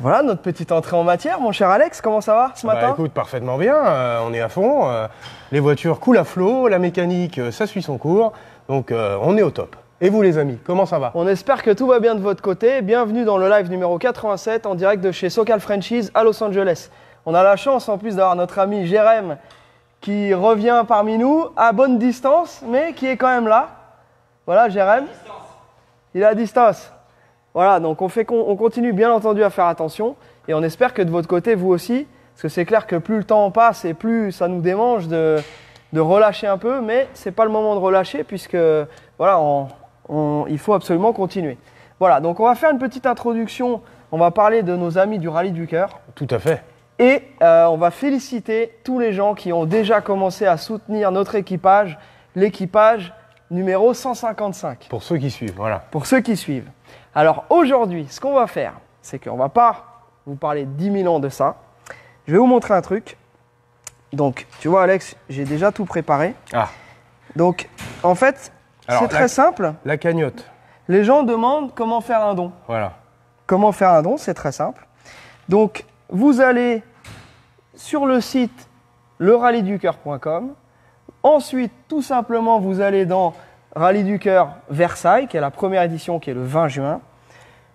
Voilà notre petite entrée en matière, mon cher Alex, comment ça va ce matin? Écoute, parfaitement bien, on est à fond, les voitures coulent à flot, la mécanique, ça suit son cours, donc on est au top. Et vous les amis, comment ça va? On espère que tout va bien de votre côté. Bienvenue dans le live numéro 87 en direct de chez SoCal Franchise à Los Angeles. On a la chance en plus d'avoir notre ami Jérém qui revient parmi nous à bonne distance, mais qui est quand même là. Voilà Jérém, il est à distance. Voilà, donc on continue bien entendu à faire attention et on espère que de votre côté, vous aussi, parce que c'est clair que plus le temps passe et plus ça nous démange de relâcher un peu, mais ce n'est pas le moment de relâcher puisque voilà, il faut absolument continuer. Voilà, donc on va faire une petite introduction, on va parler de nos amis du Rallye du Cœur. Tout à fait. Et on va féliciter tous les gens qui ont déjà commencé à soutenir notre équipage, l'équipage numéro 155. Pour ceux qui suivent, voilà. Pour ceux qui suivent. Alors aujourd'hui, ce qu'on va faire, c'est qu'on ne va pas vous parler 10 000 ans de ça. Je vais vous montrer un truc. Donc, tu vois Alex, j'ai déjà tout préparé. Ah. Donc, en fait, c'est très simple. La cagnotte. Les gens demandent comment faire un don. Voilà. Comment faire un don, c'est très simple. Donc, vous allez sur le site lerallyducoeur.com. Ensuite, tout simplement, vous allez dans Rallye du Cœur Versailles, qui est la première édition, qui est le 20 juin.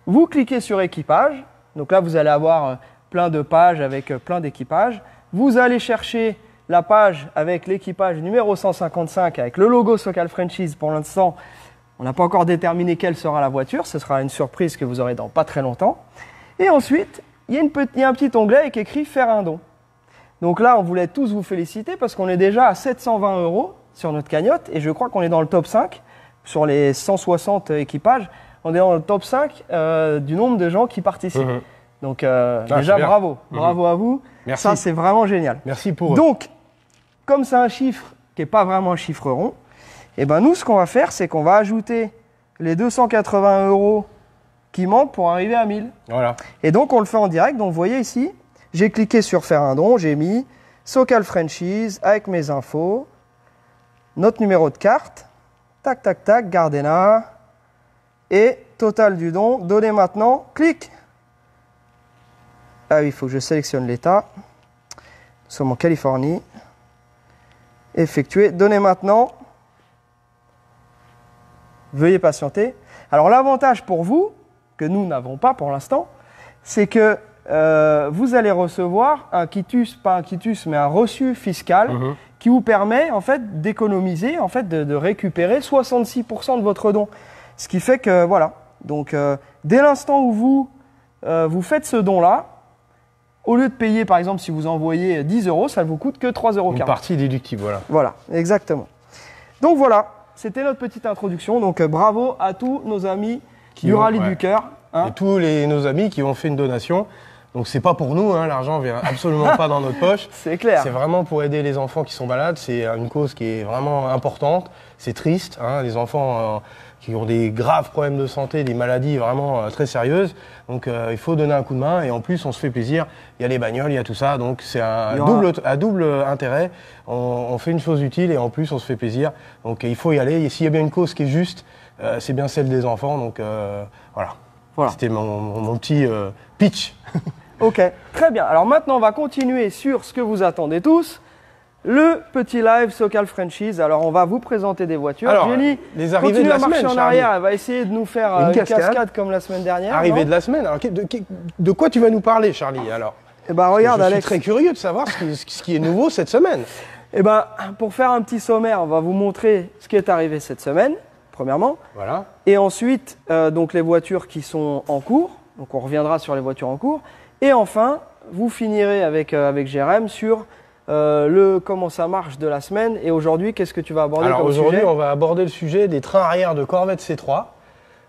Vous cliquez sur équipage. Donc là, vous allez avoir plein de pages avec plein d'équipages. Vous allez chercher la page avec l'équipage numéro 155 avec le logo SoCal Franchise. Pour l'instant, on n'a pas encore déterminé quelle sera la voiture. Ce sera une surprise que vous aurez dans pas très longtemps. Et ensuite, il y a un petit onglet avec écrit « Faire un don ». Donc là, on voulait tous vous féliciter parce qu'on est déjà à 720 € sur notre cagnotte et je crois qu'on est dans le top 5 sur les 160 équipages. On est dans le top 5 du nombre de gens qui participent. Donc déjà, bravo. Bravo à vous. Merci. Ça, c'est vraiment génial. Merci pour eux. Donc, comme c'est un chiffre qui n'est pas vraiment un chiffre rond, eh ben nous, ce qu'on va faire, c'est qu'on va ajouter les 280 € qui manquent pour arriver à 1000. Voilà. Et donc, on le fait en direct. Donc, vous voyez ici, j'ai cliqué sur faire un don, j'ai mis SoCal Franchise avec mes infos, notre numéro de carte, tac, tac, tac, Gardena, et total du don, donner maintenant, clic. Ah oui, il faut que je sélectionne l'État. Nous sommes en Californie. Effectuer, donner maintenant. Veuillez patienter. Alors l'avantage pour vous, que nous n'avons pas pour l'instant, c'est que vous allez recevoir un quitus, pas un quitus, mais un reçu fiscal qui vous permet en fait d'économiser, en fait de récupérer 66% de votre don. Ce qui fait que voilà. Donc dès l'instant où vous faites ce don-là, au lieu de payer par exemple si vous envoyez 10 €, ça ne vous coûte que 3,40 €. Une partie déductible, voilà. Voilà, exactement. Donc voilà, c'était notre petite introduction. Donc bravo à tous nos amis du Rallye du Cœur. Hein. Et tous nos amis qui ont fait une donation. Donc c'est pas pour nous, hein, l'argent ne vient absolument pas dans notre poche. C'est clair. C'est vraiment pour aider les enfants qui sont malades. C'est une cause qui est vraiment importante. C'est triste, hein, les enfants qui ont des graves problèmes de santé, des maladies vraiment très sérieuses. Donc il faut donner un coup de main et en plus on se fait plaisir. Il y a les bagnoles, il y a tout ça. Donc c'est à double intérêt. On fait une chose utile et en plus on se fait plaisir. Donc il faut y aller. Et s'il y a bien une cause qui est juste, c'est bien celle des enfants. Donc voilà. C'était mon petit pitch. Ok, très bien. Alors maintenant, on va continuer sur ce que vous attendez tous, le petit live SoCal Franchise. Alors, on va vous présenter des voitures. Alors, Jenny, les arrivées de la semaine, en arrière. Elle va essayer de nous faire une cascade comme la semaine dernière. Arrivée de la semaine. Alors, de quoi tu vas nous parler, Charlie, alors? Eh ben, regarde, Alex. Je suis très curieux de savoir ce qui est nouveau cette semaine. Eh ben, pour faire un petit sommaire, on va vous montrer ce qui est arrivé cette semaine, premièrement. Voilà. Et ensuite, donc les voitures qui sont en cours. Donc, on reviendra sur les voitures en cours. Et enfin, vous finirez avec Jérém sur comment ça marche de la semaine. Et aujourd'hui, qu'est-ce que tu vas aborder comme sujet? Aujourd'hui, on va aborder le sujet des trains arrière de Corvette C3.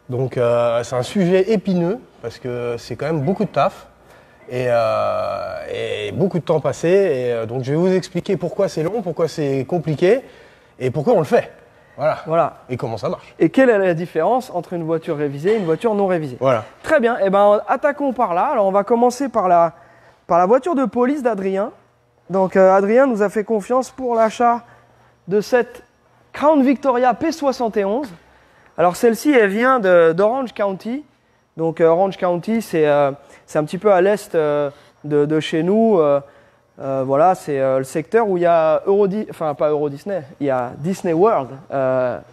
Donc, c'est un sujet épineux parce que c'est quand même beaucoup de taf et beaucoup de temps passé. Et donc, je vais vous expliquer pourquoi c'est long, pourquoi c'est compliqué et pourquoi on le fait. Voilà. Et comment ça marche. Et quelle est la différence entre une voiture révisée et une voiture non révisée? Voilà. Très bien. Eh ben, attaquons par là. Alors, on va commencer par la voiture de police d'Adrien. Donc, Adrien nous a fait confiance pour l'achat de cette Crown Victoria P71. Alors, celle-ci, elle vient d'Orange County. Donc Orange County, c'est un petit peu à l'est de chez nous. Voilà, c'est le secteur où il y a pas Euro Disney, il y a Disney World,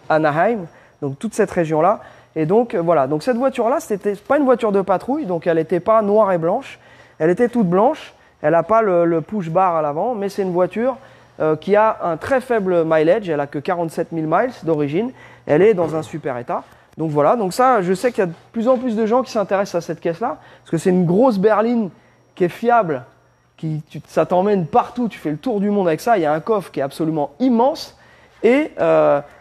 Anaheim, donc toute cette région-là. Et donc voilà, donc cette voiture-là, c'était pas une voiture de patrouille, donc elle n'était pas noire et blanche, elle était toute blanche. Elle n'a pas le push bar à l'avant, mais c'est une voiture qui a un très faible mileage. Elle a que 47 000 miles d'origine. Elle est dans un super état. Donc voilà, donc ça, je sais qu'il y a de plus en plus de gens qui s'intéressent à cette caisse-là, parce que c'est une grosse berline qui est fiable, ça t'emmène partout, tu fais le tour du monde avec ça. Il y a un coffre qui est absolument immense. Et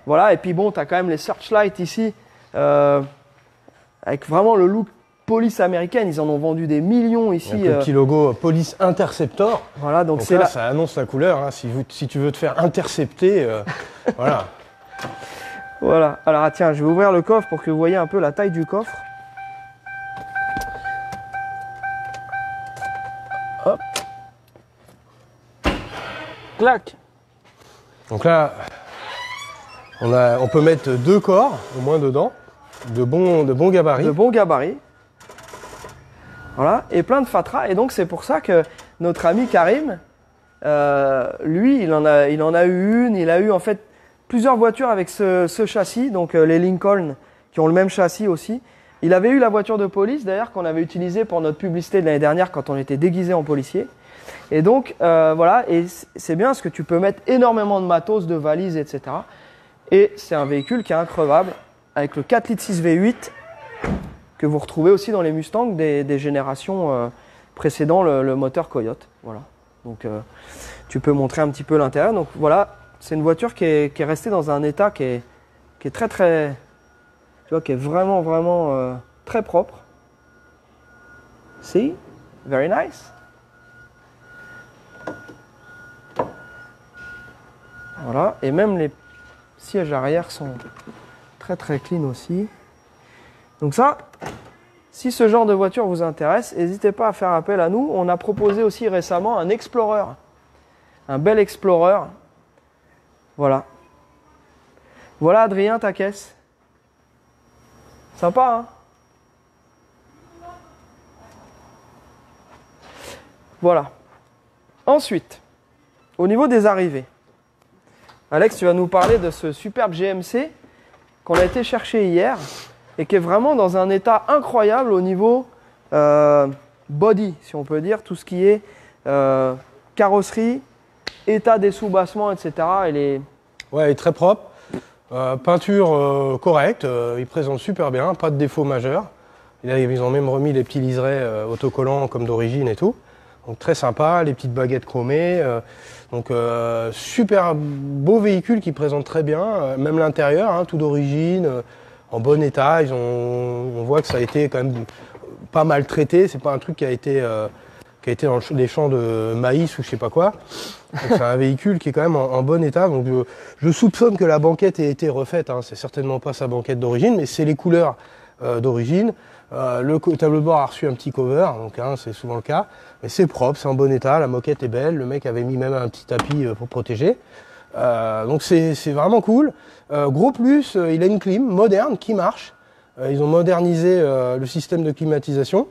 voilà, et puis bon, tu as quand même les Searchlight ici, avec vraiment le look police américaine. Ils en ont vendu des millions ici. Avec le petit logo Police Interceptor. Voilà, donc c'est là, ça annonce la couleur. Hein. Si tu veux te faire intercepter, voilà. Voilà, alors tiens, je vais ouvrir le coffre pour que vous voyez un peu la taille du coffre. Hop. Clac. Donc là, on peut mettre 2 corps au moins dedans, de bons gabarits. De bons gabarits. Voilà, et plein de fatras. Et donc c'est pour ça que notre ami Karim, lui, il en a eu une. Il a eu en fait plusieurs voitures avec ce châssis, donc les Lincoln qui ont le même châssis aussi. Il avait eu la voiture de police d'ailleurs qu'on avait utilisée pour notre publicité de l'année dernière quand on était déguisé en policier. Et donc voilà, et c'est bien parce que tu peux mettre énormément de matos, de valises, etc. Et c'est un véhicule qui est increvable avec le 4 litres 6 V8 que vous retrouvez aussi dans les Mustangs des générations précédant le moteur Coyote. Voilà. Donc tu peux montrer un petit peu l'intérieur. Donc voilà. C'est une voiture qui est restée dans un état qui est très très, tu vois, qui est vraiment très propre. See? Very nice. Voilà, et même les sièges arrière sont très très clean aussi. Donc ça, si ce genre de voiture vous intéresse, n'hésitez pas à faire appel à nous. On a proposé aussi récemment un Explorer, un bel Explorer. Voilà. Voilà Adrien, ta caisse. Sympa, hein? Voilà. Ensuite, au niveau des arrivées. Alex, tu vas nous parler de ce superbe GMC qu'on a été chercher hier et qui est vraiment dans un état incroyable au niveau body, si on peut dire, tout ce qui est carrosserie, état des sous-bassements, etc. Ouais, il est très propre. Peinture correcte, il présente super bien, pas de défaut majeur. Et là, ils ont même remis les petits liserés autocollants comme d'origine et tout. Donc très sympa, les petites baguettes chromées. Donc super beau véhicule qui présente très bien, même l'intérieur, hein, tout d'origine, en bon état. On voit que ça a été quand même pas mal traité, c'est pas un truc qui a été dans les champs de maïs ou je sais pas quoi. C'est un véhicule qui est quand même en bon état. Donc je soupçonne que la banquette ait été refaite, hein. C'est certainement pas sa banquette d'origine, mais c'est les couleurs d'origine. Le tableau de bord a reçu un petit cover, donc hein, c'est souvent le cas. Mais c'est propre, c'est en bon état, la moquette est belle, le mec avait mis même un petit tapis pour protéger. Donc c'est vraiment cool. Gros plus, il a une clim moderne qui marche. Ils ont modernisé le système de climatisation.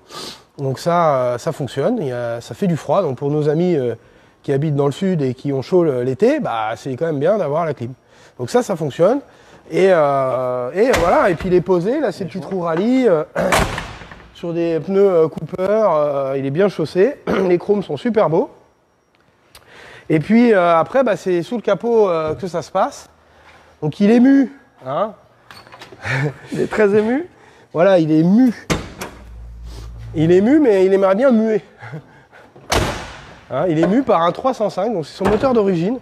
Donc ça fonctionne, ça fait du froid. Donc pour nos amis qui habitent dans le sud et qui ont chaud l'été, bah, c'est quand même bien d'avoir la clim. Donc ça fonctionne. Et voilà, et puis il est posé, là c'est le petit trou rallye sur des pneus Cooper, il est bien chaussé, les chromes sont super beaux. Et puis après, bah, c'est sous le capot que ça se passe. Donc il est mu, hein. Il est très ému. Voilà, il est mu. Il est mu, mais il aimerait bien muer. Hein, il est mu par un 305, donc c'est son moteur d'origine.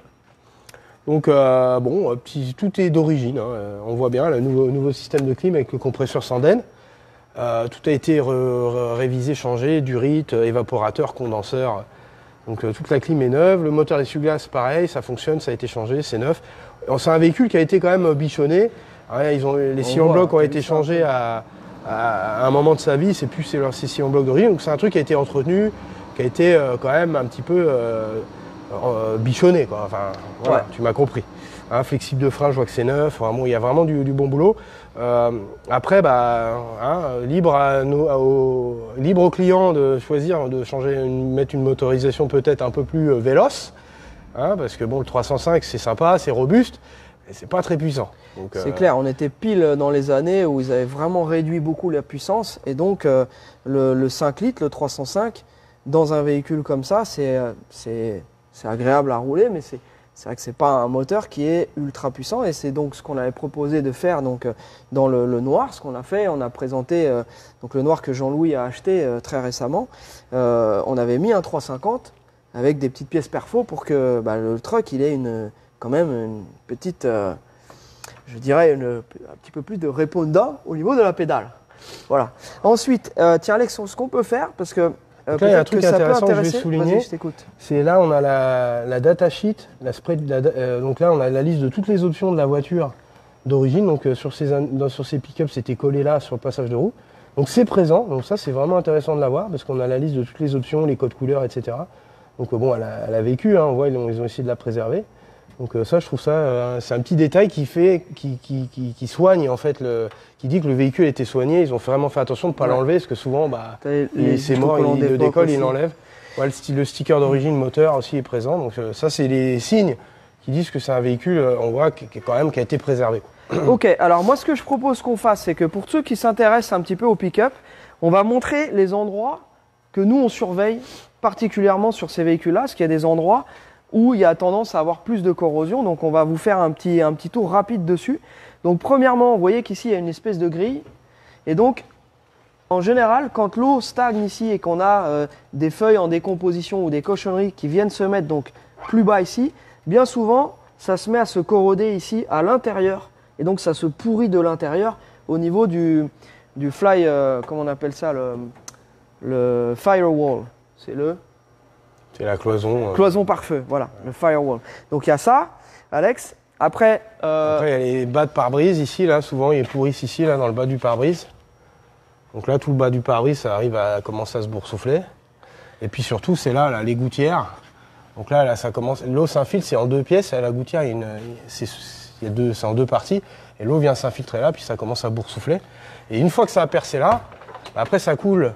Donc bon, tout est d'origine, hein. On voit bien le nouveau système de clim avec le compresseur Sanden. Tout a été révisé, changé, durite, évaporateur, condenseur. Donc toute la clim est neuve, le moteur d'essuie-glace pareil, ça fonctionne, ça a été changé, c'est neuf. C'est un véhicule qui a été quand même bichonné. Ouais, les sillons blocs ont été changés à un moment de sa vie, c'est plus ces sillons blocs d'origine. Donc c'est un truc qui a été entretenu, qui a été quand même un petit peu bichonné, quoi. Enfin, voilà, ouais. Tu m'as compris. Hein, flexible de frein, je vois que c'est neuf. Vraiment, il y a vraiment du bon boulot. Après, libre aux clients de choisir, de changer, mettre une motorisation peut-être un peu plus véloce. Hein, parce que bon, le 305, c'est sympa, c'est robuste, mais c'est pas très puissant. C'est clair, on était pile dans les années où ils avaient vraiment réduit beaucoup la puissance. Et donc, le 5 litres, le 305, dans un véhicule comme ça, c'est agréable à rouler, mais c'est vrai que c'est pas un moteur qui est ultra puissant. Et c'est donc ce qu'on avait proposé de faire donc, dans le noir. Ce qu'on a fait, on a présenté donc le noir que Jean-Louis a acheté très récemment. On avait mis un 350 avec des petites pièces perfo pour que le truck il ait quand même une petite, je dirais un petit peu plus de répondant au niveau de la pédale. Voilà. Ensuite, tiens Alex, ce qu'on peut faire, parce que donc là, il y a un truc intéressant que je vais souligner. Je t'écoute. C'est là, on a la datasheet, donc là, on a la liste de toutes les options de la voiture d'origine. Donc sur ces pick-up, c'était collé là sur le passage de roue. Donc c'est présent. Donc ça, c'est vraiment intéressant de l'avoir parce qu'on a la liste de toutes les options, les codes couleurs, etc. Donc bon, elle a vécu, hein, on voit, ils ont essayé de la préserver. Donc ça, je trouve ça, c'est un petit détail qui soigne en fait, qui dit que le véhicule était soigné. Ils ont vraiment fait attention de ne pas l'enlever, parce que souvent, c'est mort, ils le décollent, ils l'enlèvent. Ouais, le sticker d'origine moteur aussi est présent. Donc ça, c'est les signes qui disent que c'est un véhicule, on voit, qui a été préservé. Ok, alors moi, ce que je propose qu'on fasse, c'est que pour ceux qui s'intéressent un petit peu au pick-up, on va montrer les endroits que nous, on surveille particulièrement sur ces véhicules-là, parce qu'il y a des endroits où il y a tendance à avoir plus de corrosion. Donc on va vous faire un petit tour rapide dessus. Donc premièrement, vous voyez qu'ici il y a une espèce de grille. Et donc en général, quand l'eau stagne ici et qu'on a des feuilles en décomposition ou des cochonneries qui viennent se mettre donc plus bas ici, bien souvent ça se met à se corroder ici à l'intérieur. Et donc ça se pourrit de l'intérieur au niveau du fly, comment on appelle ça, le firewall. C'est la cloison. Cloison par feu, voilà, le firewall. Donc il y a ça, Alex. Après, il y a les bas de pare-brise ici, là, souvent ils pourrissent ici, là, dans le bas du pare-brise. Donc là, tout le bas du pare-brise, ça arrive à commencer à se boursoufler. Et puis surtout, c'est là, les gouttières. Donc là, ça commence. L'eau s'infiltre, c'est en deux pièces. La gouttière, c'est en deux parties. Et l'eau vient s'infiltrer là, puis ça commence à boursoufler. Et une fois que ça a percé là, après ça coule,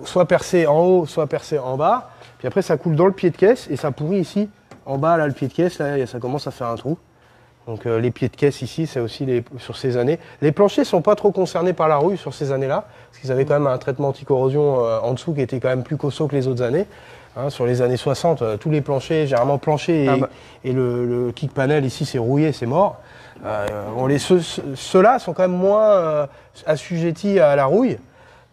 soit percé en haut, soit percé en bas. Puis après, ça coule dans le pied de caisse et ça pourrit ici. En bas, là, le pied de caisse, là, ça commence à faire un trou. Donc les pieds de caisse ici, c'est aussi sur ces années. Les planchers ne sont pas trop concernés par la rouille sur ces années-là, parce qu'ils avaient quand même un traitement anti-corrosion en dessous qui était quand même plus costaud que les autres années. Hein, sur les années 60, tous les planchers, généralement plancher et le kick panel ici, c'est rouillé, c'est mort. Ceux-là sont quand même moins assujettis à la rouille.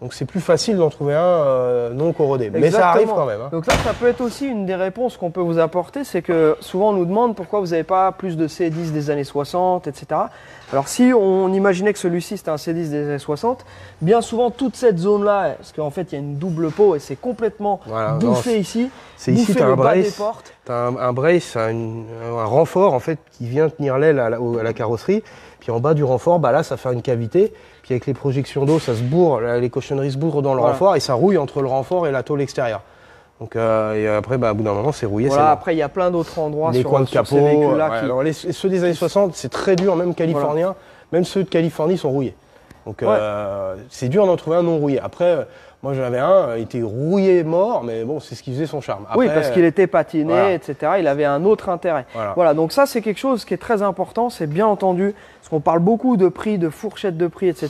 Donc c'est plus facile d'en trouver un non corrodé. Exactement. Mais ça arrive quand même. Hein. Donc là, ça peut être aussi une des réponses qu'on peut vous apporter, c'est que souvent on nous demande pourquoi vous n'avez pas plus de C10 des années 60, etc. Alors si on imaginait que celui-ci c'était un C10 des années 60, bien souvent toute cette zone-là, parce qu'en fait il y a une double peau et c'est complètement bouffé ici. C'est ici, tu as un brace, un brace, un renfort en fait qui vient tenir l'aile à la carrosserie. Puis en bas du renfort, là ça fait une cavité. Puis avec les projections d'eau, ça se bourre, les cochonneries se bourrent dans le renfort et ça rouille entre le renfort et la tôle extérieure. Donc et après, au bout d'un moment, c'est rouillé. Voilà, après, il y a plein d'autres endroits les coins de capot, ces véhicules-là. Alors, ceux des années 60, c'est très dur, même californiens. Même ceux de Californie sont rouillés. Donc c'est dur d'en trouver un non rouillé. Après, moi j'avais un, il était rouillé mort, mais bon, c'est ce qui faisait son charme. Après, oui, parce qu'il était patiné, etc. Il avait un autre intérêt. Voilà, donc ça c'est quelque chose qui est très important, c'est bien entendu, parce qu'on parle beaucoup de prix, de fourchette de prix, etc.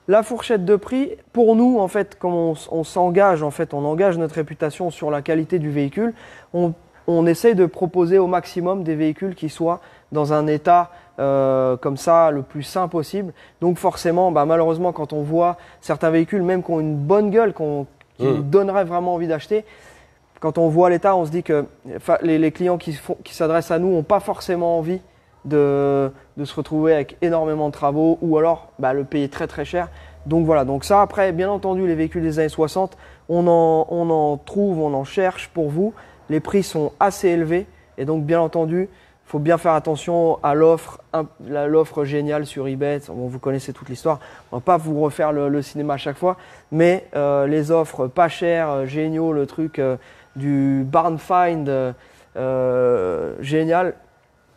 La fourchette de prix, pour nous, en fait, comme on s'engage, en fait, on engage notre réputation sur la qualité du véhicule, on essaye de proposer au maximum des véhicules qui soient dans un état comme ça, le plus sain possible. Donc forcément, malheureusement, quand on voit certains véhicules, même qui ont une bonne gueule, qui nous donneraient vraiment envie d'acheter, quand on voit l'état, on se dit que les clients qui s'adressent à nous n'ont pas forcément envie de se retrouver avec énormément de travaux ou alors le payer très très cher. Donc voilà, donc ça après, bien entendu, les véhicules des années 60, on en trouve, on en cherche pour vous. Les prix sont assez élevés et donc bien entendu, il faut bien faire attention à l'offre géniale sur eBay. Bon, vous connaissez toute l'histoire, on ne va pas vous refaire le cinéma à chaque fois, mais les offres pas chères, géniaux, le truc du barn find génial.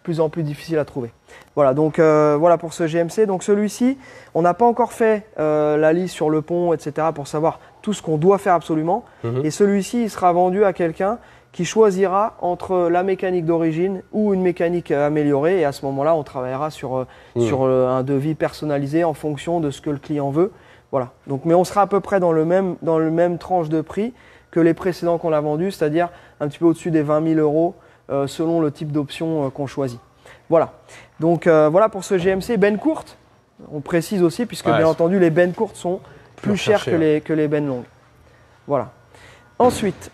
plus en plus difficile à trouver. Voilà, donc voilà pour ce GMC. Donc celui-ci, on n'a pas encore fait la liste sur le pont, etc. pour savoir tout ce qu'on doit faire absolument. Et celui-ci, il sera vendu à quelqu'un qui choisira entre la mécanique d'origine ou une mécanique améliorée. Et à ce moment-là, on travaillera sur un devis personnalisé en fonction de ce que le client veut. Voilà. Donc, mais on sera à peu près dans le même tranche de prix que les précédents qu'on a vendus, c'est-à-dire un petit peu au-dessus des 20 000 € selon le type d'option qu'on choisit. Voilà. Donc voilà pour ce GMC. Bennes courtes, on précise aussi, puisque bien entendu les bennes courtes sont plus chères que les bennes longues. Voilà. Ensuite,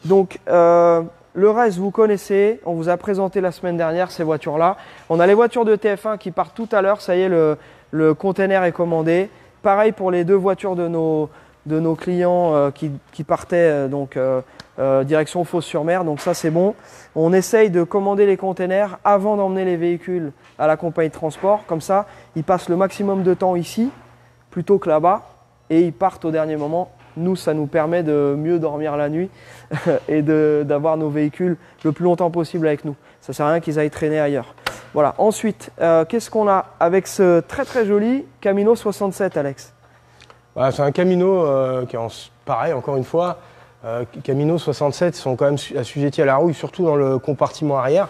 donc le reste vous connaissez, on vous a présenté la semaine dernière ces voitures-là. On a les voitures de TF1 qui partent tout à l'heure, ça y est, le container est commandé. Pareil pour les deux voitures de nos clients qui partaient direction Fos-sur-Mer, donc ça c'est bon. On essaye de commander les containers avant d'emmener les véhicules à la compagnie de transport, comme ça ils passent le maximum de temps ici plutôt que là-bas et ils partent au dernier moment. Nous, ça nous permet de mieux dormir la nuit et d'avoir nos véhicules le plus longtemps possible avec nous. Ça ne sert à rien qu'ils aillent traîner ailleurs. Voilà. Ensuite, qu'est-ce qu'on a avec ce très très joli Camino 67, Alex? Voilà, c'est un Camino qui est pareil, encore une fois. Camino 67 sont quand même assujettis à la rouille, surtout dans le compartiment arrière.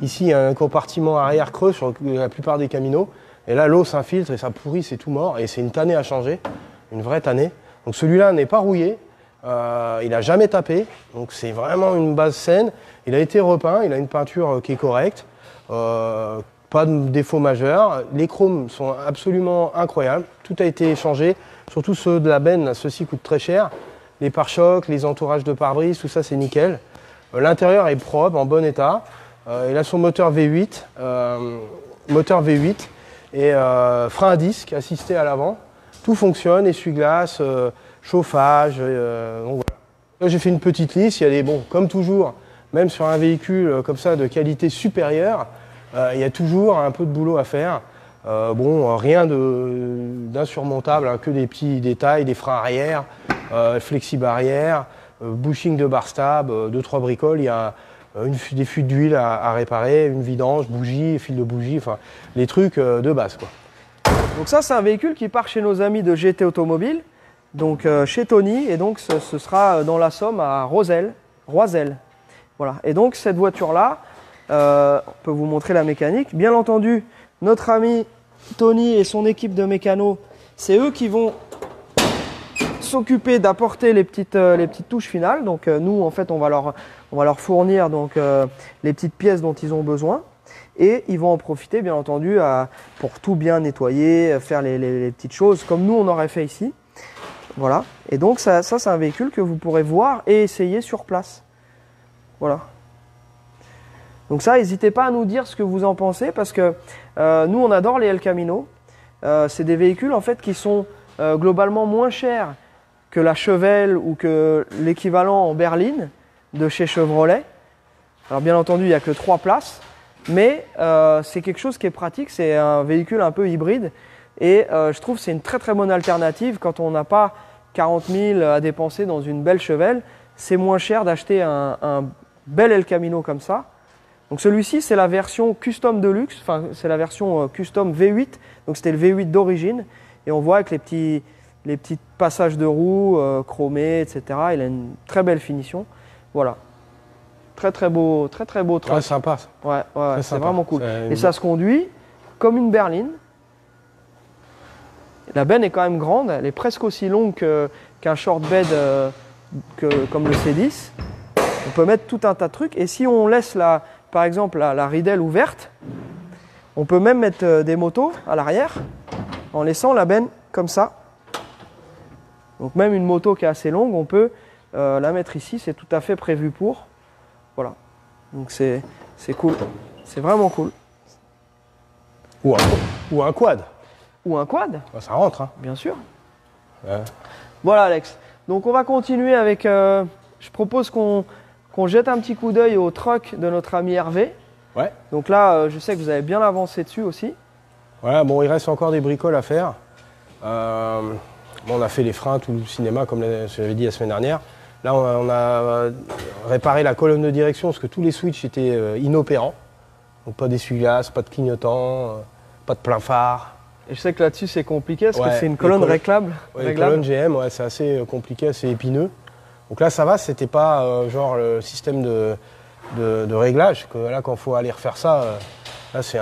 Ici, il y a un compartiment arrière creux sur la plupart des Caminos. Et là, l'eau s'infiltre et ça pourrit, c'est tout mort. Et c'est une tannée à changer, une vraie tannée. Donc celui-là n'est pas rouillé, il n'a jamais tapé, donc c'est vraiment une base saine. Il a été repeint, il a une peinture qui est correcte, pas de défaut majeur. Les chromes sont absolument incroyables, tout a été changé, surtout ceux de la benne, ceux-ci coûtent très cher. Les pare-chocs, les entourages de pare-brise, tout ça c'est nickel. L'intérieur est propre, en bon état. Il a son moteur V8, et frein à disque assisté à l'avant. Tout fonctionne, essuie-glace, chauffage. Donc voilà. Là, j'ai fait une petite liste. Il y a des, bon, comme toujours, même sur un véhicule comme ça de qualité supérieure, il y a toujours un peu de boulot à faire. Rien d'insurmontable, hein, que des petits détails, des freins arrière, flexi-barrière, bushing de bar stab, 2-3 bricoles. Il y a des fuites d'huile à réparer, une vidange, bougie, fil de bougie, enfin les trucs de base, quoi. Donc ça, c'est un véhicule qui part chez nos amis de GT Automobile, donc chez Tony, et donc ce sera dans la Somme à Roiselle. Voilà. Et donc cette voiture-là, on peut vous montrer la mécanique. Bien entendu, notre ami Tony et son équipe de mécanos, c'est eux qui vont s'occuper d'apporter les petites touches finales. Donc nous, en fait, on va leur fournir donc, les petites pièces dont ils ont besoin. Et ils vont en profiter, bien entendu, pour tout bien nettoyer, faire les petites choses comme nous, on aurait fait ici. Voilà. Et donc, ça c'est un véhicule que vous pourrez voir et essayer sur place. Voilà. Donc ça, n'hésitez pas à nous dire ce que vous en pensez, parce que nous, on adore les El Camino. C'est des véhicules, en fait, qui sont globalement moins chers que la Chevelle ou que l'équivalent en berline de chez Chevrolet. Alors, bien entendu, il n'y a que 3 places. Mais c'est quelque chose qui est pratique, c'est un véhicule un peu hybride et je trouve que c'est une très très bonne alternative quand on n'a pas 40 000 à dépenser dans une belle Chevelle. C'est moins cher d'acheter un bel El Camino comme ça. Donc celui-ci c'est la version custom de luxe, enfin c'est la version custom V8, donc c'était le V8 d'origine et on voit avec les petits passages de roues chromés, etc. Il a une très belle finition. Voilà. Très beau truck. Très sympa. Ouais, c'est vraiment cool. Et ça se conduit comme une berline. La benne est quand même grande, elle est presque aussi longue qu'un short bed comme le C10. On peut mettre tout un tas de trucs. Et si on laisse par exemple la ridelle ouverte, on peut même mettre des motos à l'arrière en laissant la benne comme ça. Donc même une moto qui est assez longue, on peut la mettre ici, c'est tout à fait prévu pour. Voilà, donc c'est cool, c'est vraiment cool. Ou un quad. Ou un quad. Ça rentre, hein. Bien sûr. Ouais. Voilà Alex, donc on va continuer avec, je propose qu'on jette un petit coup d'œil au truck de notre ami Hervé. Ouais. Donc là, je sais que vous avez bien avancé dessus aussi. Voilà, bon, il reste encore des bricoles à faire. On a fait les freins, tout le cinéma, comme je l'avais dit la semaine dernière. Là, on a réparé la colonne de direction parce que tous les switches étaient inopérants. Donc pas d'essuie-glace, pas de clignotant, pas de plein phare. Et je sais que là-dessus c'est compliqué parce Ouais, que c'est une colonne réglable. Ouais, les colonnes GM, ouais, c'est assez compliqué, assez épineux. Donc là ça va, c'était pas genre le système de réglage, que là quand il faut aller refaire ça, là c'est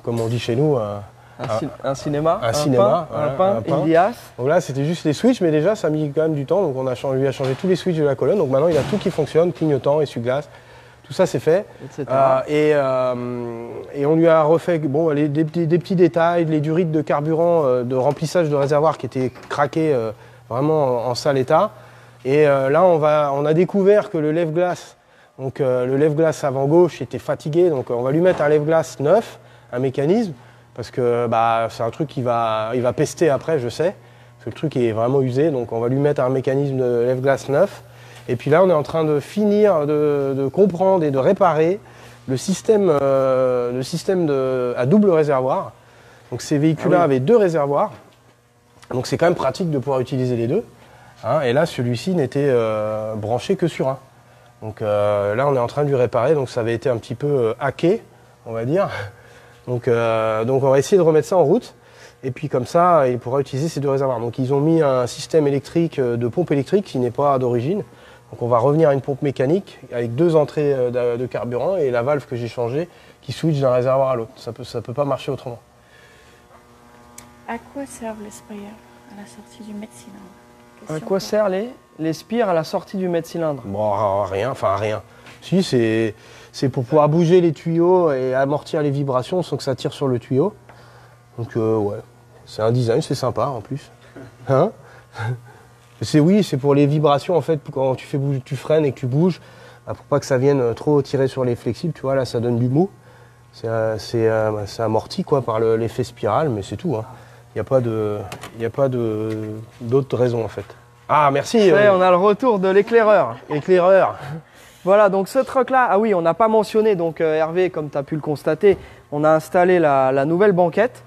comme on dit chez nous, un cinéma, un pain. Ilias. Donc là c'était juste les switches, mais déjà ça a mis quand même du temps, donc lui a changé tous les switches de la colonne, donc maintenant il a tout qui fonctionne, clignotant, essuie-glace. Tout ça c'est fait. Et on lui a refait bon, des petits détails, les durites de carburant, de remplissage de réservoir qui étaient craqués vraiment en sale état. Et là on a découvert que le lève-glace, donc le lève-glace avant gauche était fatigué, donc on va lui mettre un lève-glace neuf, un mécanisme, parce que c'est un truc il va pester après, je sais, parce que le truc est vraiment usé, donc on va lui mettre un mécanisme de lève-glace neuf. Et puis là, on est en train de finir de comprendre et de réparer le système à double réservoir. Donc ces véhicules-là avaient 2 réservoirs. Donc c'est quand même pratique de pouvoir utiliser les 2. Hein, et là, celui-ci n'était branché que sur un. Donc là, on est en train de lui réparer. Donc ça avait été un petit peu hacké, on va dire. Donc on va essayer de remettre ça en route. Et puis comme ça, il pourra utiliser ces 2 réservoirs. Donc ils ont mis un système électrique de pompe électrique qui n'est pas d'origine. Donc on va revenir à une pompe mécanique avec 2 entrées de carburant et la valve que j'ai changée qui switch d'un réservoir à l'autre. Ça peut pas marcher autrement. À quoi servent les sprayers à la sortie du mètre-cylindre? À quoi servent les spires à la sortie du mètre-cylindre? Bon, rien. Si, c'est pour pouvoir bouger les tuyaux et amortir les vibrations sans que ça tire sur le tuyau. Donc ouais, c'est un design, c'est sympa en plus. Hein? C'est pour les vibrations en fait, quand tu freines et que tu bouges, pour pas que ça vienne trop tirer sur les flexibles, tu vois, là ça donne du mou. C'est amorti quoi par l'effet spirale, mais c'est tout. Hein. Il n'y a pas d'autre raison en fait. Ah merci. On a le retour de l'éclaireur. Éclaireur. Voilà, donc ce truck-là, ah oui, on n'a pas mentionné, donc Hervé, comme tu as pu le constater, on a installé la nouvelle banquette.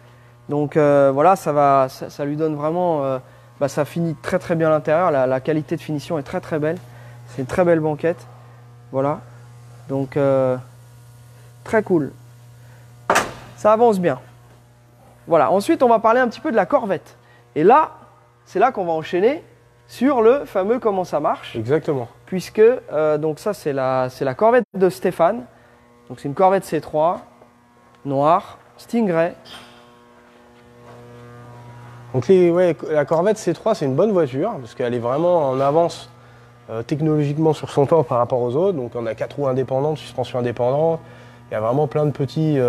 Donc voilà, ça lui donne vraiment... ça finit très très bien l'intérieur, la qualité de finition est très très belle. C'est une très belle banquette. Voilà. Donc très cool. Ça avance bien. Voilà. Ensuite, on va parler un petit peu de la Corvette. Et là, c'est là qu'on va enchaîner sur le fameux comment ça marche. Exactement. Puisque donc ça c'est la Corvette de Stéphane. Donc c'est une Corvette C3 noire, Stingray. Donc la Corvette C3 c'est une bonne voiture parce qu'elle est vraiment en avance technologiquement sur son temps par rapport aux autres. Donc on a 4 roues indépendantes, suspension indépendante. Il y a vraiment plein de petits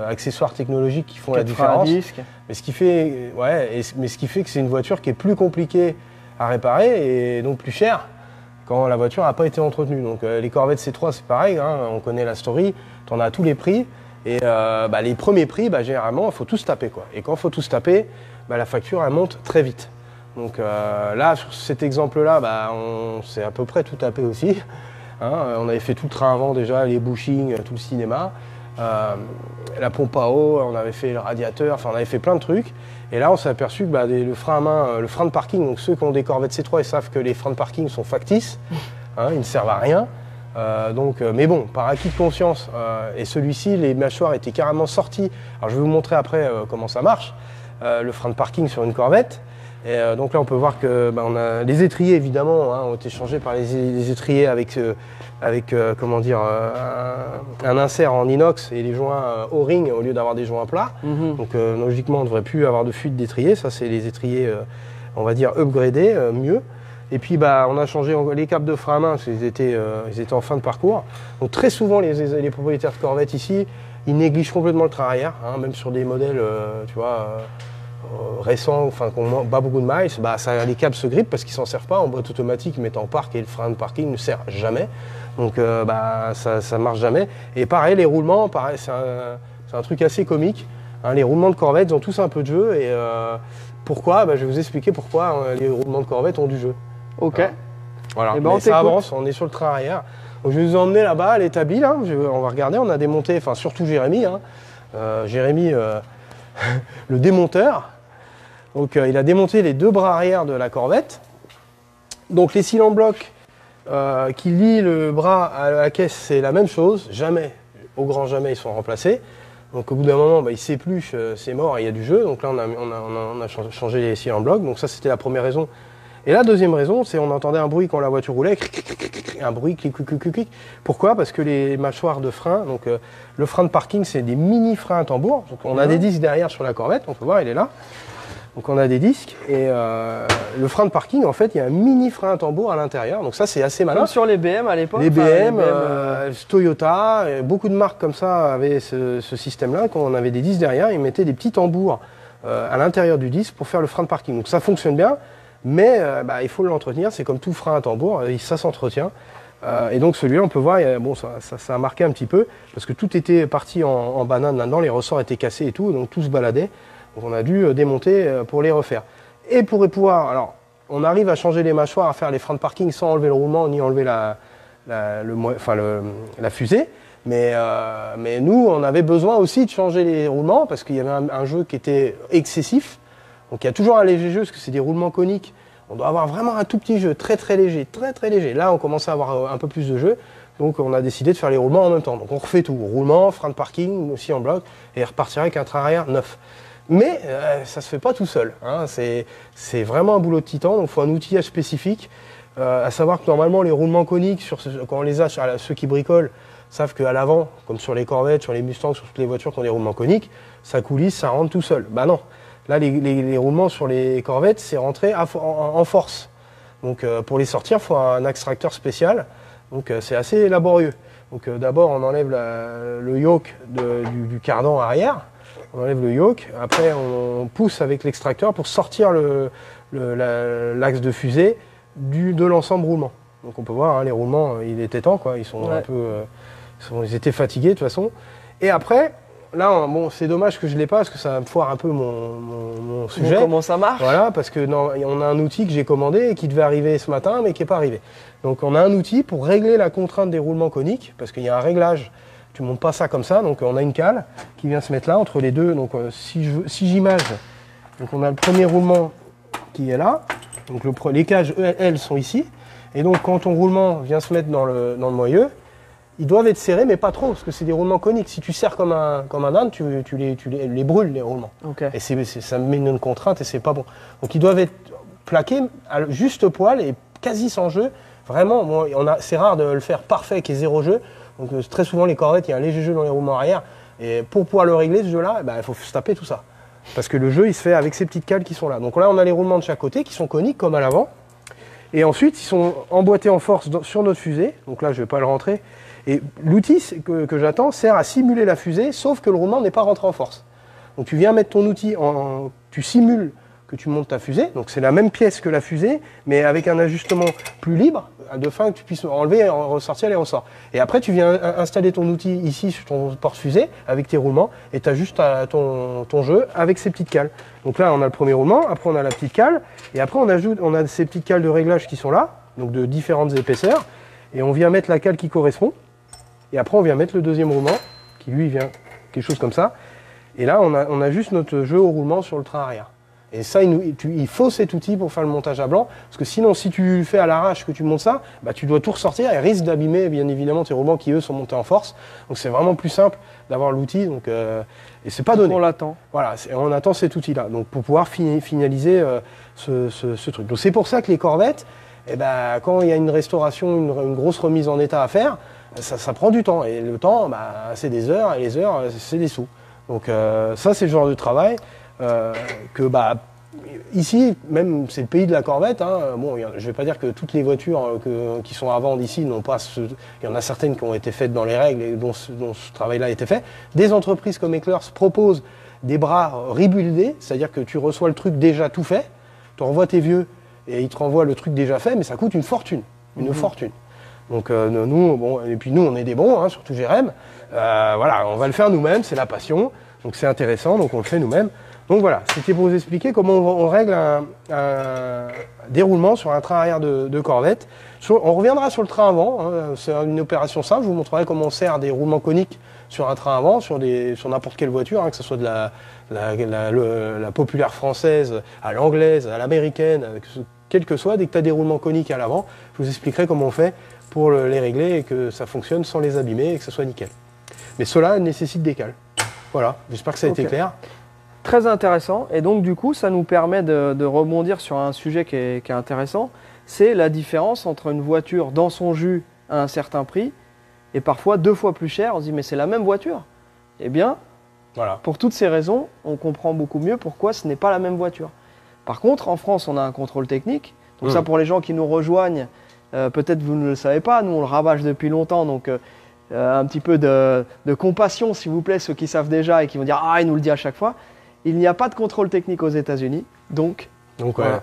accessoires technologiques qui font la différence. Mais ce qui fait que c'est une voiture qui est plus compliquée à réparer et donc plus chère quand la voiture n'a pas été entretenue. Donc les Corvettes C3 c'est pareil, hein, on connaît la story, tu en as à tous les prix. Et les premiers prix, généralement, il faut tous taper, quoi. Et quand il faut tous taper, la facture, elle monte très vite. Donc là, sur cet exemple-là, on s'est à peu près tout tapé aussi. Hein, on avait fait tout le train avant déjà, les bushings, tout le cinéma. La pompe à eau, on avait fait le radiateur, enfin on avait fait plein de trucs. Et là, on s'est aperçu que le frein à main, le frein de parking, donc ceux qui ont des Corvettes C3, ils savent que les freins de parking sont factices, hein, ils ne servent à rien. Mais bon, par acquis de conscience, et celui-ci, les mâchoires étaient carrément sorties. Alors je vais vous montrer après comment ça marche, le frein de parking sur une Corvette. Et donc là, on peut voir que on a les étriers évidemment ont été changés par les étriers avec un insert en inox et les joints O-ring au lieu d'avoir des joints plats. Donc logiquement, on ne devrait plus avoir de fuite d'étrier. Ça, c'est les étriers, on va dire upgradés, mieux. Et puis on a changé les câbles de frein à main parce qu'ils étaient en fin de parcours. Donc très souvent, les propriétaires de Corvette ici, ils négligent complètement le train arrière, hein, même sur des modèles, récents, enfin qui n'ont pas beaucoup de miles, les câbles se grippent parce qu'ils s'en servent pas. En boîte automatique, ils mettent en parc et le frein de parking ne sert jamais. Donc ça marche jamais. Et pareil, les roulements, c'est un truc assez comique. Hein, les roulements de Corvette, ils ont tous un peu de jeu. Et pourquoi Je vais vous expliquer pourquoi les roulements de Corvette ont du jeu. Ok. Hein. Voilà. Mais ça avance, on est sur le train arrière. Donc je vais vous emmener là-bas à l'établi. Là. On va regarder, on a démonté, enfin surtout Jérémy. Hein. Jérémy, le démonteur. Donc il a démonté les 2 bras arrière de la Corvette. Donc les cylindres blocs qui lient le bras à la caisse, c'est la même chose. Jamais au grand jamais, ils sont remplacés. Donc au bout d'un moment, ils s'épluchent, c'est mort, et il y a du jeu. Donc là, on a changé les scies en bloc. Donc ça, c'était la première raison. Et la deuxième raison, c'est on entendait un bruit quand la voiture roulait, un bruit clic, clic, clic, clic. Pourquoi? Parce que les mâchoires de frein, donc le frein de parking, c'est des mini freins à tambour. Donc on a des disques derrière sur la Corvette, on peut voir, il est là. Donc on a des disques et le frein de parking, en fait, il y a un mini frein à tambour à l'intérieur. Donc ça, c'est assez malin. Comme sur les BM à l'époque. Les BM, Toyota, beaucoup de marques comme ça avaient ce système-là. Quand on avait des disques derrière, ils mettaient des petits tambours à l'intérieur du disque pour faire le frein de parking. Donc ça fonctionne bien. Mais il faut l'entretenir, c'est comme tout frein à tambour, ça s'entretient. Et donc celui-là, on peut voir, ça a marqué un petit peu, parce que tout était parti en banane là-dedans, les ressorts étaient cassés et tout, donc tout se baladait. Donc on a dû démonter pour les refaire. Et pour pouvoir, alors, on arrive à changer les mâchoires, à faire les freins de parking sans enlever le roulement, ni enlever la fusée. Mais nous, on avait besoin aussi de changer les roulements, parce qu'il y avait un jeu qui était excessif. Donc il y a toujours un léger jeu, parce que c'est des roulements coniques. On doit avoir vraiment un tout petit jeu, très très léger, très très léger. Là, on commençait à avoir un peu plus de jeu, donc on a décidé de faire les roulements en même temps. Donc on refait tout, roulement, frein de parking, aussi en bloc, et repartir avec un train arrière neuf. Mais ça se fait pas tout seul, hein. C'est vraiment un boulot de titan, donc il faut un outillage spécifique. À savoir que normalement les roulements coniques, quand on les a, ceux qui bricolent, savent qu'à l'avant, comme sur les Corvettes, sur les Mustangs, sur toutes les voitures qui ont des roulements coniques, ça coulisse, ça rentre tout seul. Bah non. Là, les roulements sur les Corvettes, c'est rentré en force. Donc pour les sortir, il faut un extracteur spécial. Donc c'est assez laborieux. Donc d'abord, on enlève le yoke du cardan arrière. On enlève le yoke. Après, on pousse avec l'extracteur pour sortir l'axe de fusée de l'ensemble roulement. Donc on peut voir, hein, les roulements, il était temps, quoi. Ils sont un peu, ils étaient fatigués de toute façon. Et après, là, c'est dommage que je ne l'ai pas parce que ça me foire un peu mon sujet. Comment ça marche? Voilà, parce que on a un outil que j'ai commandé et qui devait arriver ce matin, mais qui n'est pas arrivé. Donc on a un outil pour régler la contrainte des roulements coniques, parce qu'il y a un réglage. Tu ne montes pas ça comme ça, donc on a une cale qui vient se mettre là entre les deux. Donc si j'image, donc on a le premier roulement qui est là. Donc les cages, elles sont ici. Et donc quand ton roulement vient se mettre dans le moyeu, ils doivent être serrés, mais pas trop, parce que c'est des roulements coniques. Si tu serres comme un âne, tu les brûles, les roulements. Okay. Et ça met une contrainte et c'est pas bon. Donc ils doivent être plaqués à juste poil et quasi sans jeu. Vraiment, c'est rare de le faire parfait qu'il y ait zéro jeu. Donc très souvent, les Corvettes, il y a un léger jeu dans les roulements arrière. Et pour pouvoir le régler, ce jeu-là, il faut se taper tout ça. Parce que le jeu, il se fait avec ces petites cales qui sont là. Donc là, on a les roulements de chaque côté qui sont coniques, comme à l'avant. Et ensuite, ils sont emboîtés en force sur notre fusée. Donc là, je ne vais pas le rentrer. Et l'outil que j'attends sert à simuler la fusée, sauf que le roulement n'est pas rentré en force. Donc tu viens mettre ton outil, tu simules que tu montes ta fusée, donc c'est la même pièce que la fusée, mais avec un ajustement plus libre, de façon que tu puisses enlever, ressortir les ressorts. Et après tu viens installer ton outil ici sur ton porte-fusée, avec tes roulements, et tu ajustes ton jeu avec ces petites cales. Donc là on a le premier roulement, après on a la petite cale, et après on a ces petites cales de réglage qui sont là, donc de différentes épaisseurs, et on vient mettre la cale qui correspond. Et après, on vient mettre le deuxième roulement, qui lui vient quelque chose comme ça. Et là, on a juste notre jeu au roulement sur le train arrière. Et ça, il faut cet outil pour faire le montage à blanc. Parce que sinon, si tu fais à l'arrache que tu montes ça, tu dois tout ressortir et risque d'abîmer, bien évidemment, tes roulements qui, eux, sont montés en force. Donc, c'est vraiment plus simple d'avoir l'outil. Et c'est pas donné. On l'attend. Voilà, on attend cet outil-là. Donc, pour pouvoir finaliser ce truc. Donc, c'est pour ça que les Corvettes, quand il y a une restauration, une grosse remise en état à faire, ça prend du temps. Et le temps, c'est des heures, et les heures, c'est des sous. Donc ça, c'est le genre de travail que, ici, même, c'est le pays de la Corvette. Hein. Bon, je ne vais pas dire que toutes les voitures qui sont à vendre ici n'ont pas il y en a certaines qui ont été faites dans les règles et dont ce travail-là a été fait. Des entreprises comme Eclers proposent des bras rebuildés, c'est-à-dire que tu reçois le truc déjà tout fait, tu renvoies tes vieux et ils te renvoient le truc déjà fait, mais ça coûte une fortune. Une fortune. Donc et puis nous on est des bons, hein, surtout Jérém. Voilà, on va le faire nous-mêmes, c'est la passion. Donc c'est intéressant, donc on le fait nous-mêmes. Donc voilà, c'était pour vous expliquer comment on règle un déroulement sur un train arrière de Corvette. On reviendra sur le train avant, hein, c'est une opération simple, je vous montrerai comment on sert des roulements coniques sur un train avant, sur n'importe quelle voiture, hein, que ce soit de la populaire française à l'anglaise, à l'américaine, quel que soit, dès que tu as des roulements coniques à l'avant, je vous expliquerai comment on fait pour les régler et que ça fonctionne sans les abîmer et que ça soit nickel. Mais cela nécessite des cales. Voilà, j'espère que ça a été clair. Très intéressant. Et donc, du coup, ça nous permet de rebondir sur un sujet qui est intéressant. C'est la différence entre une voiture dans son jus à un certain prix et parfois 2 fois plus cher. On se dit, mais c'est la même voiture. Eh bien, voilà. Pour toutes ces raisons, on comprend beaucoup mieux pourquoi ce n'est pas la même voiture. Par contre, en France, on a un contrôle technique. Donc ça, pour les gens qui nous rejoignent, peut-être vous ne le savez pas, nous on le rabâche depuis longtemps. Donc un petit peu de compassion, s'il vous plaît, ceux qui savent déjà et qui vont dire « Ah, il nous le dit à chaque fois ». Il n'y a pas de contrôle technique aux États-Unis. Donc voilà.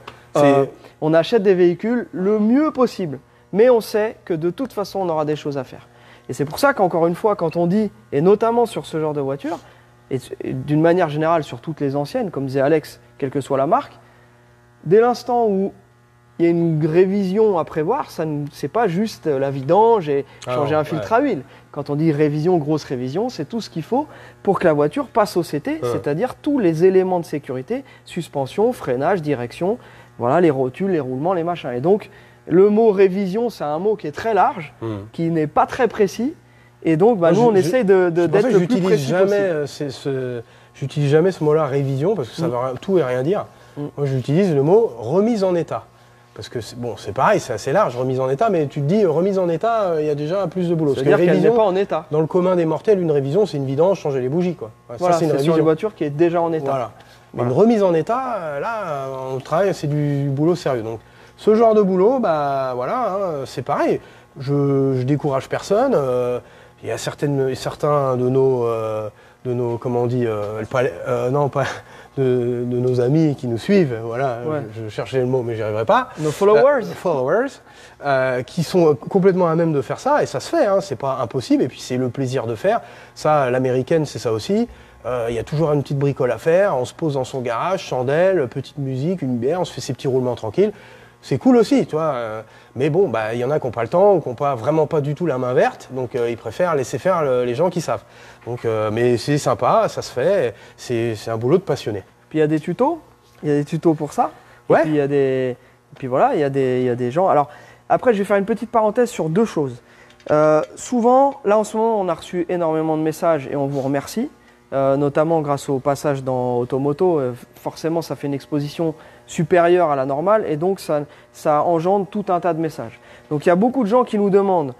On achète des véhicules le mieux possible. Mais on sait que de toute façon, on aura des choses à faire. Et c'est pour ça qu'encore une fois, quand on dit, et notamment sur ce genre de voiture, et d'une manière générale sur toutes les anciennes, comme disait Alex, quelle que soit la marque, dès l'instant où il y a une révision à prévoir, ce n'est pas juste la vidange et changer un filtre à huile. Quand on dit révision, grosse révision, c'est tout ce qu'il faut pour que la voiture passe au CT, c'est-à-dire tous les éléments de sécurité, suspension, freinage, direction, voilà, les rotules, les roulements, les machins. Et donc, le mot révision, c'est un mot qui est très large, qui n'est pas très précis. Et donc, nous, on essaye d'être le plus précis possible. J'utilise jamais ce mot-là, révision, parce que ça veut tout et rien dire. Moi, j'utilise le mot remise en état. Parce que c'est pareil, c'est assez large, remise en état, mais tu te dis remise en état, il y a déjà plus de boulot. C'est-à-dire qu'elle n'est pas en état. Dans le commun des mortels, une révision, c'est une vidange, changer les bougies, quoi. Voilà, c'est sur une voiture qui est déjà en état. Voilà. Mais une remise en état, là, on travaille, c'est du boulot sérieux. Donc, ce genre de boulot, c'est pareil. Je décourage personne. Il y a certains de nos comment on dit, de nos amis qui nous suivent, voilà, je cherchais le mot mais j'y arriverai pas. Nos followers. Qui sont complètement à même de faire ça, et ça se fait, c'est pas impossible, et puis c'est le plaisir de faire. Ça, l'américaine, c'est ça aussi. Il y a toujours une petite bricole à faire, on se pose dans son garage, chandelle, petite musique, une bière, on se fait ses petits roulements tranquilles. C'est cool aussi, tu vois. Mais bon, il y en a qui n'ont pas le temps ou qui n'ont vraiment pas du tout la main verte, donc ils préfèrent laisser faire les gens qui savent. Donc, mais c'est sympa, ça se fait, c'est un boulot de passionné. Puis il y a des tutos pour ça. Ouais. Et puis il y a des gens. Alors après, je vais faire une petite parenthèse sur 2 choses. Souvent, là en ce moment, on a reçu énormément de messages et on vous remercie. Notamment grâce au passage dans Automoto, forcément ça fait une exposition supérieure à la normale et donc ça engendre tout un tas de messages. Donc il y a beaucoup de gens qui nous demandent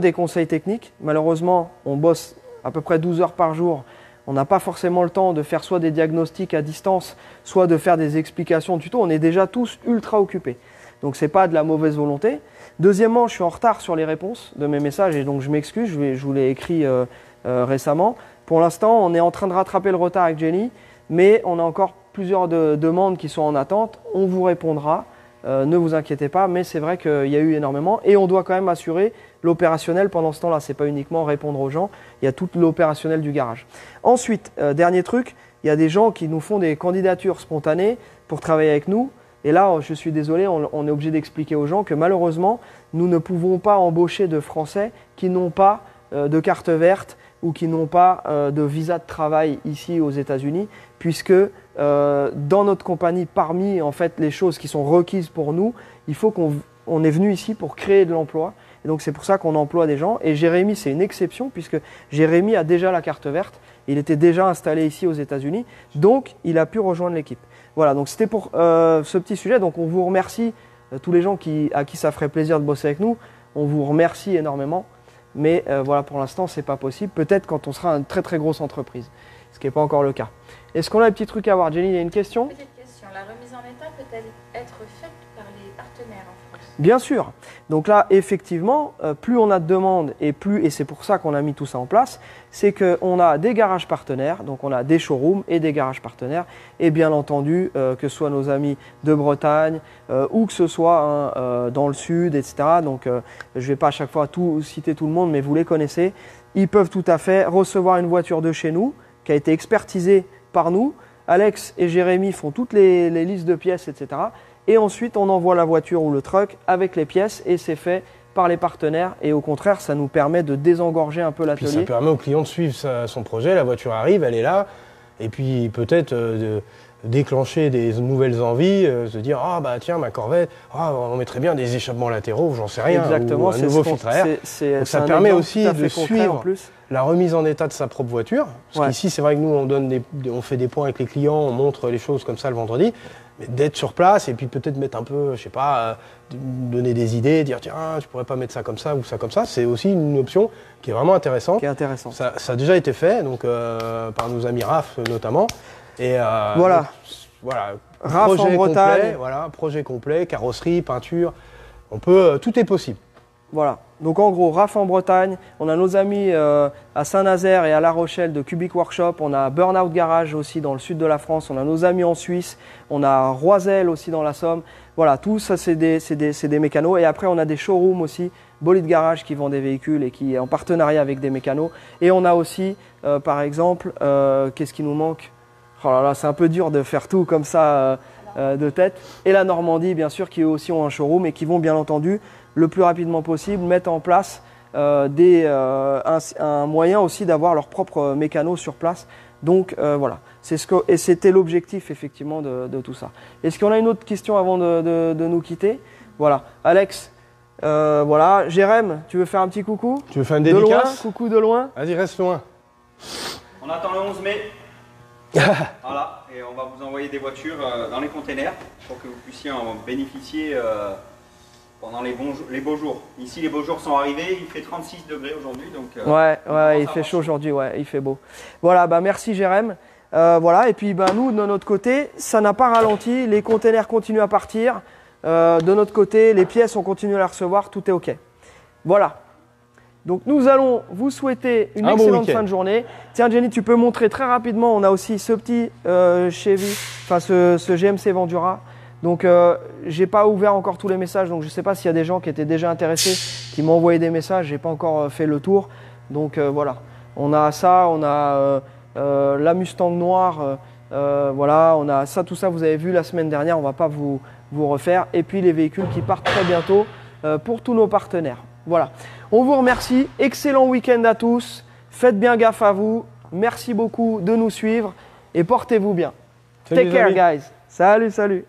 des conseils techniques. Malheureusement, on bosse à peu près 12 heures par jour. On n'a pas forcément le temps de faire soit des diagnostics à distance, soit de faire des explications de tuto. On est déjà tous ultra occupés. Donc ce n'est pas de la mauvaise volonté. Deuxièmement, je suis en retard sur les réponses de mes messages et donc je m'excuse, je vous l'ai écrit récemment. Pour l'instant, on est en train de rattraper le retard avec Jenny, mais on a encore plusieurs demandes qui sont en attente. On vous répondra, ne vous inquiétez pas, mais c'est vrai qu'il y a eu énormément et on doit quand même assurer l'opérationnel pendant ce temps-là. Ce n'est pas uniquement répondre aux gens, il y a tout l'opérationnel du garage. Ensuite, dernier truc, il y a des gens qui nous font des candidatures spontanées pour travailler avec nous. Et là, je suis désolé, on est obligé d'expliquer aux gens que malheureusement, nous ne pouvons pas embaucher de Français qui n'ont pas de carte verte ou qui n'ont pas de visa de travail ici aux États-Unis, puisque dans notre compagnie, parmi en fait les choses qui sont requises pour nous, il faut qu'on est venu ici pour créer de l'emploi. Et donc c'est pour ça qu'on emploie des gens. Et Jérémy, c'est une exception, puisque Jérémy a déjà la carte verte. Il était déjà installé ici aux États-Unis, donc il a pu rejoindre l'équipe. Voilà, donc c'était pour ce petit sujet. Donc on vous remercie, tous les gens à qui ça ferait plaisir de bosser avec nous. On vous remercie énormément. Mais voilà, pour l'instant, ce n'est pas possible. Peut-être quand on sera une très très grosse entreprise, ce qui n'est pas encore le cas. Est-ce qu'on a un petit truc à voir? Jenny, il y a une question? Petite question. La remise en état peut-elle être faite par les partenaires en France? Bien sûr. Donc là, effectivement, plus on a de demandes et c'est pour ça qu'on a mis tout ça en place, c'est qu'on a des garages partenaires, donc on a des showrooms et des garages partenaires, et bien entendu, que ce soit nos amis de Bretagne ou que ce soit dans le sud, etc. Donc je ne vais pas à chaque fois citer tout le monde, mais vous les connaissez. Ils peuvent tout à fait recevoir une voiture de chez nous, qui a été expertisée par nous. Alex et Jérémy font toutes les listes de pièces, etc. Et ensuite, on envoie la voiture ou le truck avec les pièces et c'est fait par les partenaires. Et au contraire, ça nous permet de désengorger un peu l'atelier. Ça permet au client de suivre son projet. La voiture arrive, elle est là. Et puis peut-être déclencher des nouvelles envies, se dire ah bah tiens ma Corvette, on mettrait bien des échappements latéraux, j'en sais rien, Exactement, ou un nouveau filtre à air. Donc ça permet aussi de suivre la remise en état de sa propre voiture. Parce qu'ici c'est vrai que nous on fait des points avec les clients, on montre les choses comme ça le vendredi, mais d'être sur place et puis peut-être mettre un peu, je sais pas, donner des idées, dire tiens je pourrais pas mettre ça comme ça ou ça comme ça, c'est aussi une option qui est vraiment intéressante. Ça a déjà été fait donc par nos amis RAF notamment. Et voilà. RAF en Bretagne. Projet complet, carrosserie, peinture. Tout est possible. Voilà. Donc en gros, RAF en Bretagne. On a nos amis à Saint-Nazaire et à La Rochelle de Cubic Workshop. On a Burnout Garage aussi dans le sud de la France. On a nos amis en Suisse. On a Roisel aussi dans la Somme. Voilà, tout ça c'est des mécanos. Et après on a des showrooms aussi, Bolide Garage qui vend des véhicules et qui est en partenariat avec des mécanos. Et on a aussi, par exemple, qu'est-ce qui nous manque? Oh là là, c'est un peu dur de faire tout comme ça de tête. Et la Normandie, bien sûr, qui eux aussi ont un showroom et qui vont bien entendu le plus rapidement possible mettre en place un moyen aussi d'avoir leur propre mécano sur place. Donc voilà, et c'était l'objectif effectivement de tout ça. Est-ce qu'on a une autre question avant de nous quitter? Voilà, Alex, voilà, Jérém, tu veux faire un petit coucou? Tu veux faire une dédicace? De loin, coucou de loin. Vas-y, reste loin. On attend le 11 mai. Voilà, et on va vous envoyer des voitures dans les containers pour que vous puissiez en bénéficier pendant les beaux jours. Ici, les beaux jours sont arrivés, il fait 36 degrés aujourd'hui. Ouais, il fait chaud aujourd'hui, ouais, il fait beau. Voilà, bah merci Jérém. Voilà, et puis bah, nous, de notre côté, ça n'a pas ralenti, les containers continuent à partir. De notre côté, les pièces, on continue à les recevoir, tout est OK. Voilà. Donc nous allons vous souhaiter une excellente fin de journée. Tiens Jenny, tu peux montrer très rapidement, on a aussi ce petit Chevy, enfin ce GMC Vendura. Donc j'ai pas ouvert encore tous les messages, donc je sais pas s'il y a des gens qui étaient déjà intéressés, qui m'ont envoyé des messages, j'ai pas encore fait le tour. Donc voilà, on a ça, on a la Mustang noire, voilà, on a ça, tout ça vous avez vu la semaine dernière, on va pas vous refaire. Et puis les véhicules qui partent très bientôt pour tous nos partenaires. Voilà. On vous remercie. Excellent week-end à tous. Faites bien gaffe à vous. Merci beaucoup de nous suivre et portez-vous bien. Take care, guys. Salut, salut.